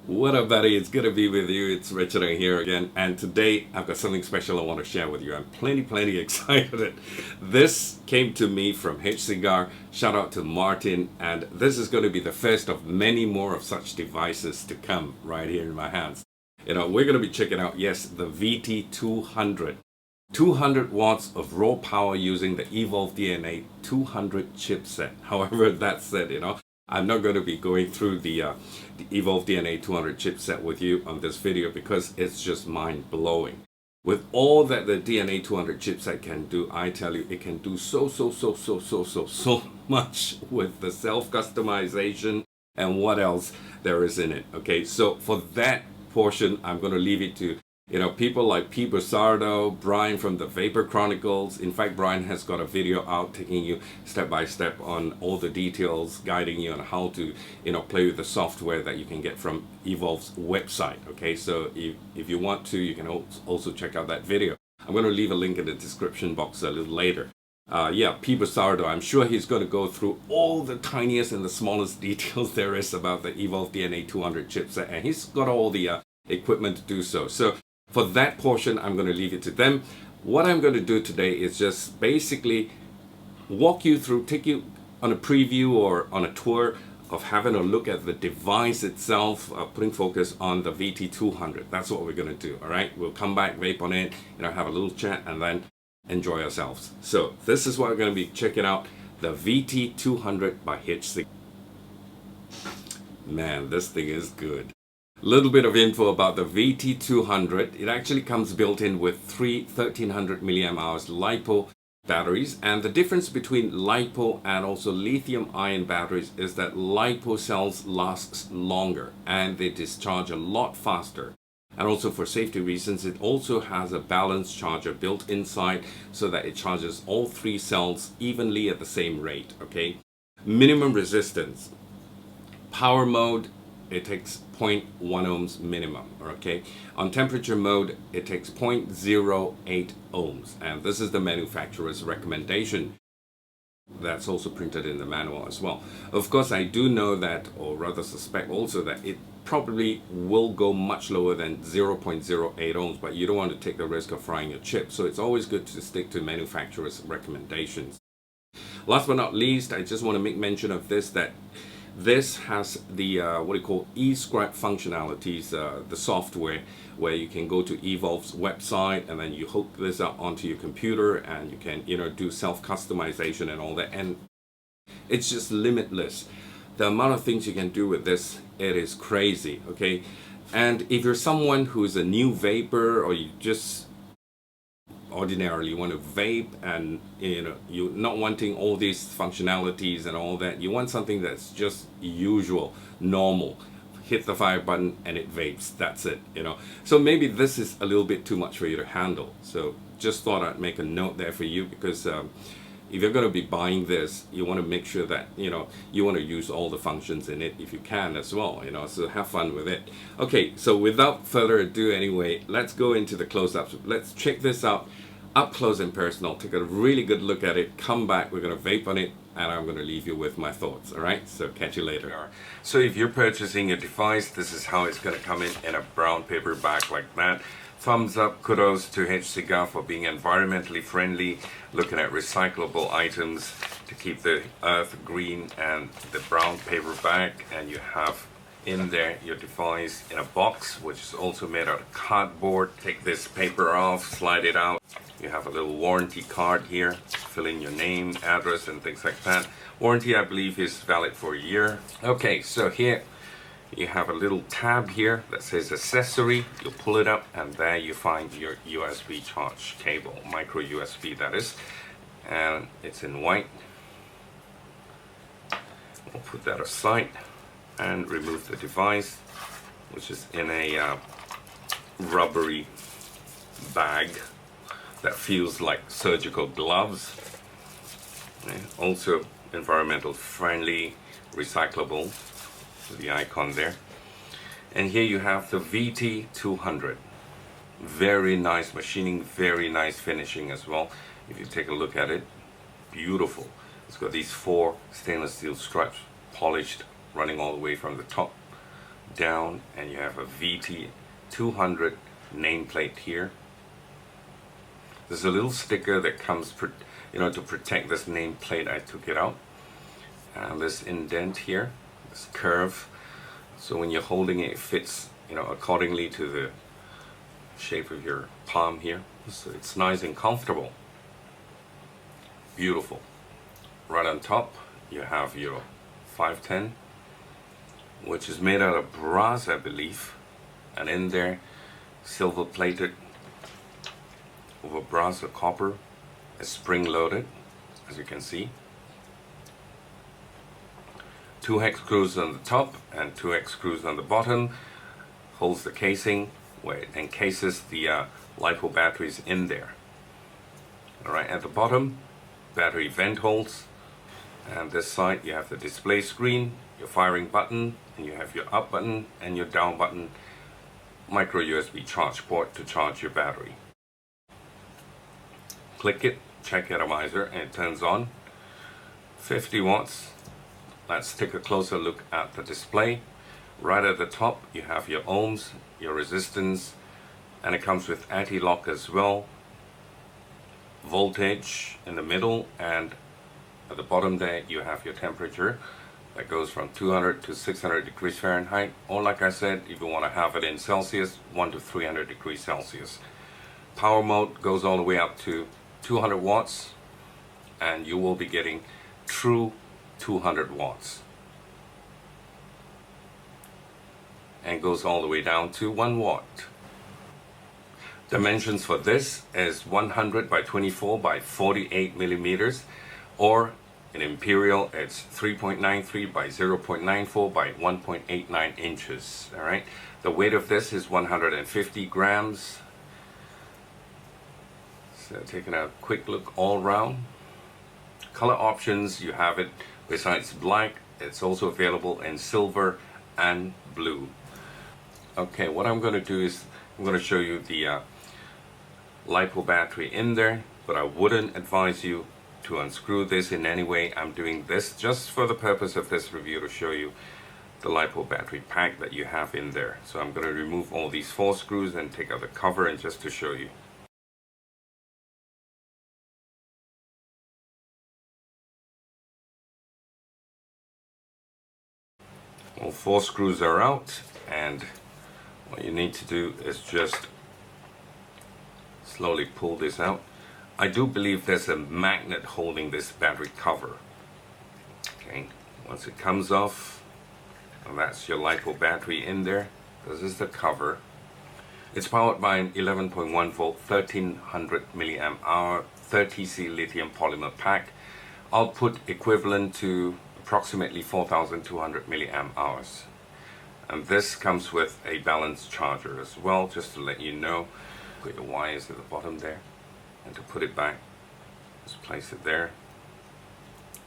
What up, buddy? It's good to be with you. It's Richard here again, and today I've got something special I want to share with you. I'm plenty excited. This came to me from Hcigar. Shout out to Martin, and this is going to be the first of many more of such devices to come right here in my hands. We're going to be checking out, yes, the VT200. 200 watts of raw power using the Evolve DNA 200 chipset. However, that said, I'm not going to be going through the Evolve DNA 200 chipset with you on this video because it's just mind-blowing. With all that the DNA 200 chipset can do, I tell you, it can do so much with the self-customization and what else there is in it. Okay, so for that portion, I'm going to leave it to people like P. Bussardo, Brian from the Vapor Chronicles. In fact, Brian has got a video out taking you step by step on all the details, guiding you on how to, play with the software that you can get from Evolve's website. Okay, so if you want to, you can also check out that video. I'm going to leave a link in the description box a little later. Yeah, P. Bussardo, I'm sure he's going to go through all the tiniest and the smallest details there is about the Evolve DNA 200 chipset, and he's got all the equipment to do so. So for that portion, I'm going to leave it to them. What I'm going to do today is just basically walk you through, take you on a preview or on a tour of having a look at the device itself, putting focus on the VT200. That's what we're going to do, all right? We'll come back, vape on it, have a little chat, and then enjoy ourselves. So this is what we're going to be checking out, the VT200 by Hcigar. Man, this thing is good. Little bit of info about the VT200. It actually comes built in with three 1300 milliamp hours LiPo batteries, and the difference between LiPo and also lithium ion batteries is that LiPo cells last longer and they discharge a lot faster. And also for safety reasons, it also has a balanced charger built inside so that it charges all three cells evenly at the same rate. Okay, minimum resistance. Power mode, it takes 0.1 ohms minimum, okay? On temperature mode, it takes 0.08 ohms, and this is the manufacturer's recommendation. That's also printed in the manual as well. Of course, I do know that, or rather suspect also that it probably will go much lower than 0.08 ohms, but you don't want to take the risk of frying your chip, so it's always good to stick to manufacturer's recommendations. Last but not least, I just want to make mention of this, that this has the what you call eScribe functionalities, the software where you can go to Evolve's website and then you hook this up onto your computer and you can do self-customization and all that, and it's just limitless. The amount of things you can do with this, it is crazy. Okay, and if you're someone who's a new vapor, or you just ordinarily want to vape and you're not wanting all these functionalities and all that, you want something that's just usual, normal, hit the fire button and it vapes, that's it. So maybe this is a little bit too much for you to handle, so just thought I'd make a note there for you, because if you're going to be buying this, you want to make sure that you want to use all the functions in it if you can as well, so have fun with it. Okay, so without further ado, anyway, let's go into the close-ups. Let's check this out up close and personal, take a really good look at it, come back, we're going to vape on it, and I'm going to leave you with my thoughts. All right, so catch you later. So if you're purchasing a device, this is how it's going to come in a brown paper bag like that. Thumbs up, kudos to Hcigar for being environmentally friendly, looking at recyclable items to keep the earth green, and the brown paper bag, and you have in there your device in a box which is also made out of cardboard. Take this paper off, slide it out. You have a little warranty card here, fill in your name, address, and things like that. Warranty, I believe, is valid for a year. Okay, so here you have a little tab here that says accessory. You pull it up and there you find your USB charge cable, micro USB that is, and it's in white. We'll put that aside and remove the device, which is in a rubbery bag that feels like surgical gloves. And also environmental friendly, recyclable, the icon there. And here you have the VT200. Very nice machining, very nice finishing as well. If you take a look at it, beautiful. It's got these 4 stainless steel stripes, polished, running all the way from the top down, and you have a VT200 nameplate here. There's a little sticker that comes, to protect this nameplate. I took it out. And this indent here, this curve, so when you're holding it, it fits, accordingly to the shape of your palm here. So it's nice and comfortable. Beautiful. Right on top, you have your 510, which is made out of brass, I believe, and in there, silver plated over brass or copper, is spring loaded, as you can see. 2 hex screws on the top and 2 hex screws on the bottom holds the casing where it encases the LiPo batteries in there. Alright, at the bottom, battery vent holes, and this side you have the display screen, your firing button, and you have your up button and your down button, micro USB charge port to charge your battery. Click it, check atomizer, and it turns on. 50 watts. Let's take a closer look at the display. Right at the top you have your ohms, your resistance, and it comes with anti-lock as well. Voltage in the middle, and at the bottom there you have your temperature that goes from 200 to 600 degrees Fahrenheit, or like I said, if you want to have it in Celsius, 1 to 300 degrees Celsius. Power mode goes all the way up to 200 watts, and you will be getting true 200 watts, and goes all the way down to 1 watt. Dimensions for this is 100 by 24 by 48 millimeters, or in imperial it's 3.93 by 0.94 by 1.89 inches. All right, the weight of this is 150 grams. So taking a quick look all around. Color options, you have it besides black, it's also available in silver and blue. Okay, what I'm going to do is I'm going to show you the LiPo battery in there, but I wouldn't advise you to unscrew this in any way. I'm doing this just for the purpose of this review to show you the LiPo battery pack that you have in there. So I'm going to remove all these 4 screws and take out the cover, and just to show you. All 4 screws are out, and what you need to do is just slowly pull this out. I do believe there's a magnet holding this battery cover. Okay, once it comes off, and that's your LiPo battery in there. This is the cover. It's powered by an 11.1 volt 1300 milliamp hour 30C lithium polymer pack. Output equivalent to approximately 4,200 milliamp hours. And this comes with a balanced charger as well, just to let you know. Put your wires at the bottom there, and to put it back, just place it there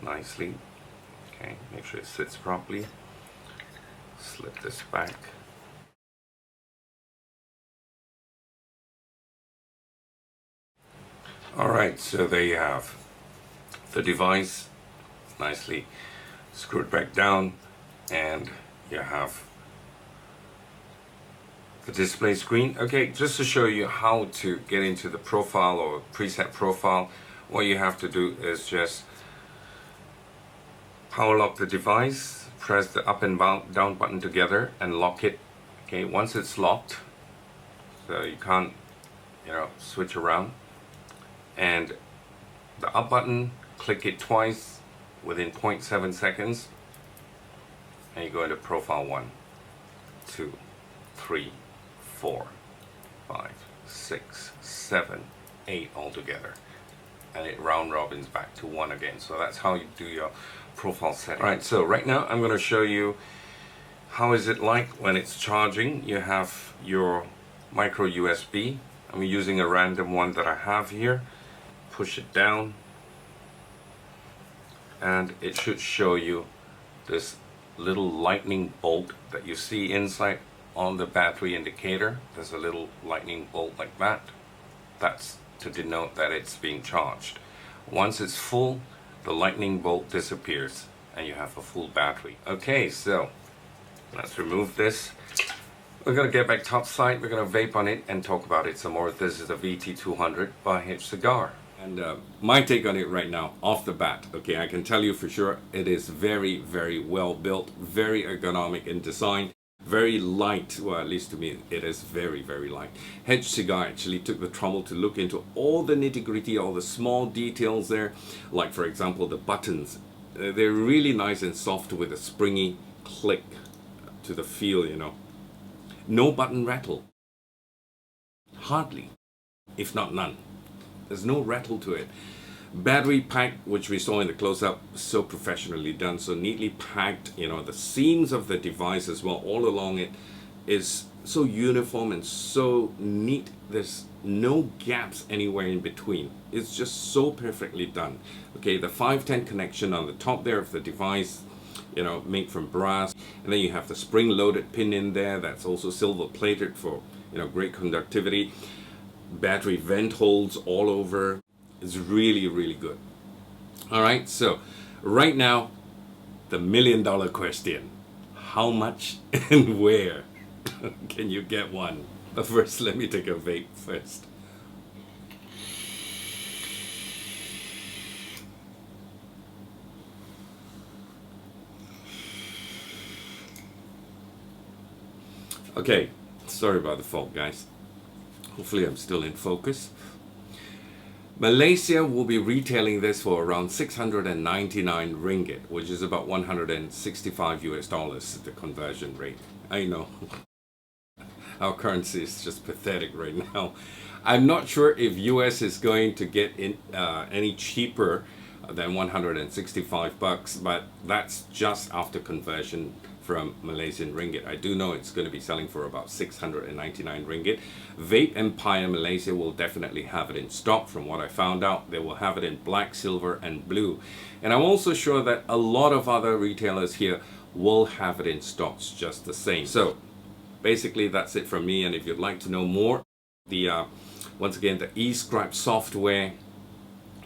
nicely. Okay, make sure it sits properly. Slip this back. Alright, so there you have the device nicely screwed back down, and you have the display screen. Okay, just to show you how to get into the profile or preset profile, what you have to do is just power lock the device, press the up and down button together and lock it. Okay, once it's locked, so you can't switch around, and the up button, click it twice within 0.7 seconds, and you go into profile 1, 2, 3, 4, 5, 6, 7, 8 altogether, and it round robins back to 1 again. So that's how you do your profile setting. Alright, so right now I'm going to show you how is it like when it's charging. You have your micro USB. I'm using a random one that I have here. Push it down, and it should show you this little lightning bolt that you see inside on the battery indicator. There's a little lightning bolt like that. That's to denote that it's being charged. Once it's full, the lightning bolt disappears and you have a full battery. Okay, so Let's remove this. We're going to get back topside, we're going to vape on it and talk about it some more. This is the VT200 by Hcigar. And my take on it right now, off the bat, okay, I can tell you for sure it is very, very well built, very ergonomic in design, very light. Well, at least to me, it is very, very light. Hcigar actually took the trouble to look into all the nitty-gritty, all the small details there. Like, for example, the buttons. They're really nice and soft with a springy click to the feel, you know. No button rattle. Hardly, if not none. There's no rattle to it. Battery pack, which we saw in the close-up, so professionally done, so neatly packed. You know, the seams of the device as well, all along it, is so uniform and so neat. There's no gaps anywhere in between. It's just so perfectly done. Okay, the 510 connection on the top there of the device, you know, made from brass, and then you have the spring-loaded pin in there that's also silver-plated for, you know, great conductivity. Battery vent holes all over. It's really, really good. All right, so right now, the million-dollar question: how much and where can you get one? But first, let me take a vape first. Okay, sorry about the fault, guys. Hopefully I'm still in focus. Malaysia will be retailing this for around 699 ringgit, which is about 165 US dollars, the conversion rate. I know. Our currency is just pathetic right now. I'm not sure if US is going to get in any cheaper than 165 bucks, but that's just after conversion from Malaysian ringgit. I do know it's going to be selling for about 699 ringgit. Vape Empire Malaysia will definitely have it in stock. From what I found out, they will have it in black, silver and blue. And I'm also sure that a lot of other retailers here will have it in stocks just the same. So basically that's it from me, and if you'd like to know more, the once again, the e-scribe software,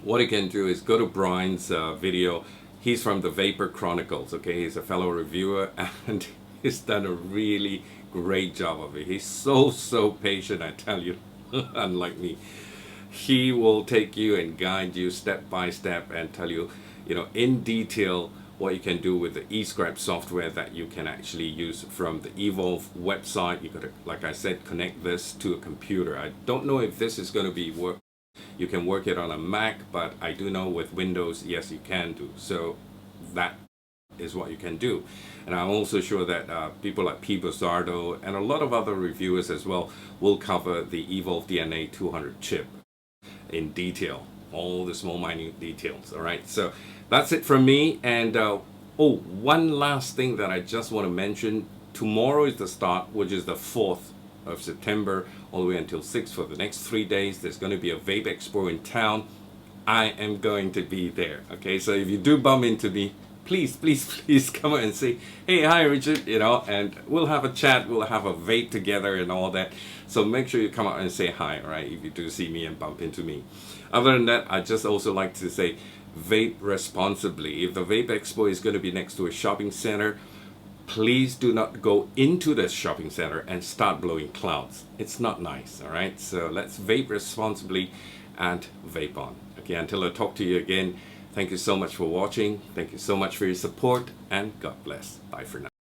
what you can do is go to Brian's video. He's from the Vapor Chronicles, okay? He's a fellow reviewer and he's done a really great job of it. He's so patient, I tell you, unlike me. He will take you and guide you step by step and tell you, you know, in detail what you can do with the e-scribe software that you can actually use from the Evolve website. You got to, like I said, connect this to a computer. I don't know if this is going to be you can work it on a Mac, but I do know with Windows, yes, you can do. So that is what you can do. And I'm also sure that people like P. Bozardo and a lot of other reviewers as well will cover the Evolve DNA 200 chip in detail, all the small minute details. All right, so that's it from me. And oh, one last thing that I just want to mention. Tomorrow is the start, which is the 4th of September, all the way until 6th. For the next 3 days, there's going to be a Vape Expo in town. I am going to be there. Okay, so if you do bump into me, please come out and say, hey, hi Richard, you know, and we'll have a chat, we'll have a vape together and all that. So make sure you come out and say hi, right, if you do see me and bump into me. Other than that, I just also like to say, vape responsibly. If the Vape Expo is going to be next to a shopping center, please do not go into the shopping center and start blowing clouds. It's not nice, all right? So let's vape responsibly and vape on. Okay, until I talk to you again, thank you so much for watching. Thank you so much for your support, and God bless. Bye for now.